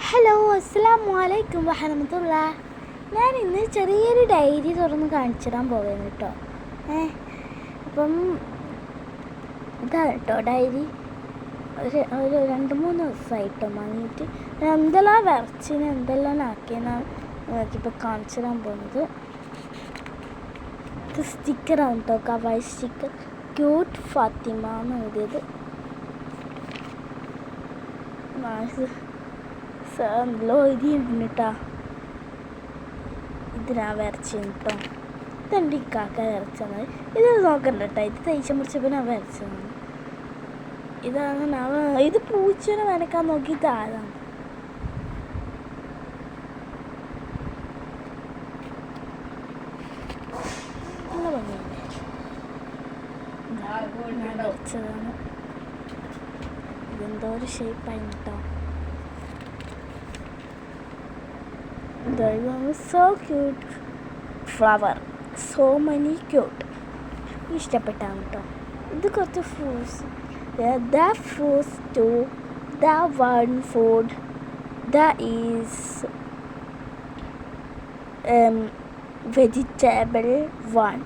Hello, അസ്സലാമു അലൈക്കും വറഹ്മത്തുള്ളാഹി. ഞാൻ ഇന്ന് ചെറിയൊരു ഡയറി തുറന്ന് കാണിച്ചു തരാൻ പോകുന്നു കേട്ടോ. അപ്പം ഇതാണ് കേട്ടോ ഡയറി. ഒരു 2-3 ദിവസമായിട്ടോ വാങ്ങിയിട്ട് എന്തെല്ലാം വരച്ചിന് എന്തെല്ലാം ആക്കിയെന്നാണ് നോക്കിയപ്പോൾ കാണിച്ചു തരാൻ പോകുന്നത്. ഇത് സ്റ്റിക്കറാണ് കേട്ടോ, കവായ് സ്റ്റിക്കർ. ക്യൂട്ട് ഫാത്തിമ എന്ന് എഴുതിയത്. എന്തല്ലോ എഴുതിയിട്ടുണ്ട് കേട്ടോ. ഇതിനാ വരച്ചത് കേട്ടോ. ഇതെൻ്റെ ഇക്കാക്ക വരച്ചത്. ഇത് നോക്കണ്ട കേട്ടോ, ഇത് തയ്ച്ച മുറിച്ചപ്പോൾ ഞാൻ വരച്ചതാണ്. ഇതാണ് ഇത് പൂച്ചനെ വരക്കാൻ നോക്കി താഴാണ്. നല്ല ഭംഗിയല്ലേ, ഞാൻ വരച്ചതാണ്. ഇതെന്തോ ഒരു ഷേപ്പായി കേട്ടോ. So cute flower, so many cute. ഇഷ്ടപ്പെട്ടാണ് കേട്ടോ. ഇത് കുറച്ച് fruits. The fruits to the one food that is vegetable one.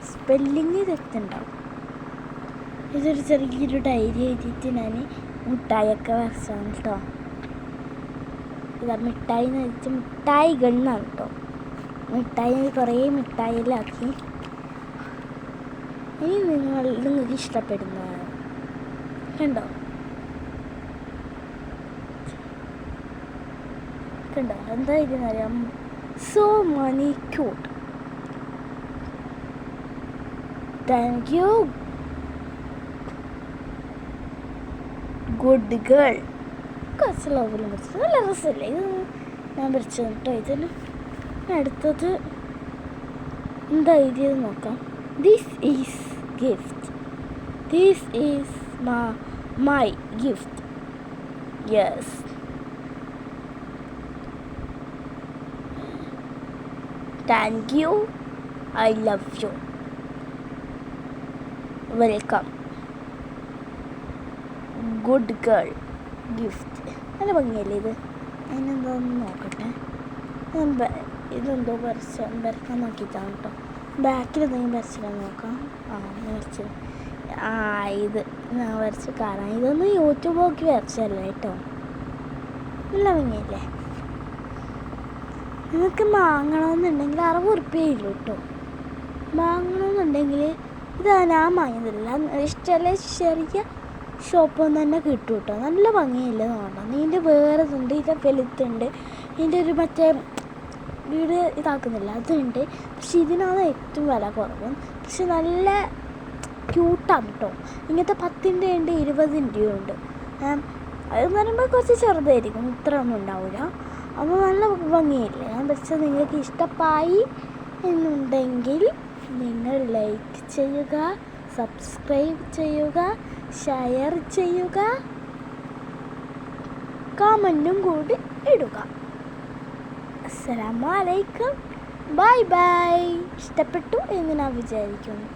Spelling തെറ്റുണ്ടാവും. ഇതൊരു ചെറിയൊരു ഡയറി എഴുതിയിട്ട് ഞാൻ മിഠായിയൊക്കെ വരച്ചാണ് കേട്ടോ. ഇതാ മിഠായി എന്ന് വെച്ചാൽ മിഠായി ഗണ്ണാണ് കേട്ടോ. മിഠായി കുറേ മിഠായിലാക്കി. ഇനി നിങ്ങൾക്ക് ഇഷ്ടപ്പെടുന്നതാണ് കണ്ടോ. കണ്ടോ എന്താ ഇതെന്നറിയാം. So Mani cute. Thank you good girl. കുറച്ച് ലോബിലും പിടിച്ചത് നല്ല രസമല്ലേ. ഇത് ഞാൻ പിടിച്ചത് കേട്ടോ. ഇതിന് അടുത്തത് എന്താ എഴുതിയത് നോക്കാം. This is gift. This is my gift. Yes. Thank you. I love you. Welcome. Good girl gift. നല്ല ഭംഗിയല്ലേ ഇത്. അതിനെന്തോന്ന് നോക്കട്ടെ. ഇതെന്തോ വരക്കാൻ നോക്കിയിട്ടാണ് കേട്ടോ. ബാക്കിൽ എന്തെങ്കിലും വരച്ചിടാൻ നോക്കാം. വരച്ചത് ഇത് ഞാൻ വരച്ച് കാണാം. ഇതൊന്നും യൂട്യൂബ് നോക്കി വരച്ചല്ല കേട്ടോ. നല്ല ഭംഗിയല്ലേ. നിങ്ങൾക്ക് വാങ്ങണമെന്നുണ്ടെങ്കിൽ 60 ഉറുപ്പികയേ ഉള്ളൂ കേട്ടോ. വാങ്ങണമെന്നുണ്ടെങ്കിൽ ഇത് ഞാൻ വാങ്ങിയതല്ല. ഇഷ്ടമല്ല ചെറിയ ഷോപ്പിൽ നിന്ന് തന്നെ കിട്ടും കേട്ടോ. നല്ല ഭംഗിയില്ല നോക്കണം. ഇതിൻ്റെ വേറെ ഇതുണ്ട്, ഇതിൻ്റെ വലുത്തുണ്ട്, ഇതിൻ്റെ ഒരു മറ്റേ വീട് ഇതാക്കുന്നില്ല അതുണ്ട്. പക്ഷെ ഇതിനാണ് ഏറ്റവും വില കുറവ്. പക്ഷെ നല്ല ക്യൂട്ടാണ് കേട്ടോ. ഇങ്ങനത്തെ 10-ൻ്റെ ഉണ്ട്, 20-ൻ്റെ ഉണ്ട്. അതെന്ന് പറയുമ്പോൾ കുറച്ച് ചെറുതായിരിക്കും, ഇത്ര ഒന്നും ഉണ്ടാവില്ല. അപ്പോൾ നല്ല ഭംഗിയില്ലേ. ഞാൻ വെച്ചാൽ നിങ്ങൾക്ക് ഇഷ്ടമായി എന്നുണ്ടെങ്കിൽ നിങ്ങൾ ലൈക്ക് ചെയ്യുക, സബ്സ്ക്രൈബ് ചെയ്യുക, ഷെയർ ചെയ്യുക, കമൻറ്റും കൂടി ഇടുക. അസ്സലാമു അലൈക്കും. Bye bye. ഇഷ്ടപ്പെട്ടു എന്ന് ഞാൻ വിചാരിക്കുന്നു.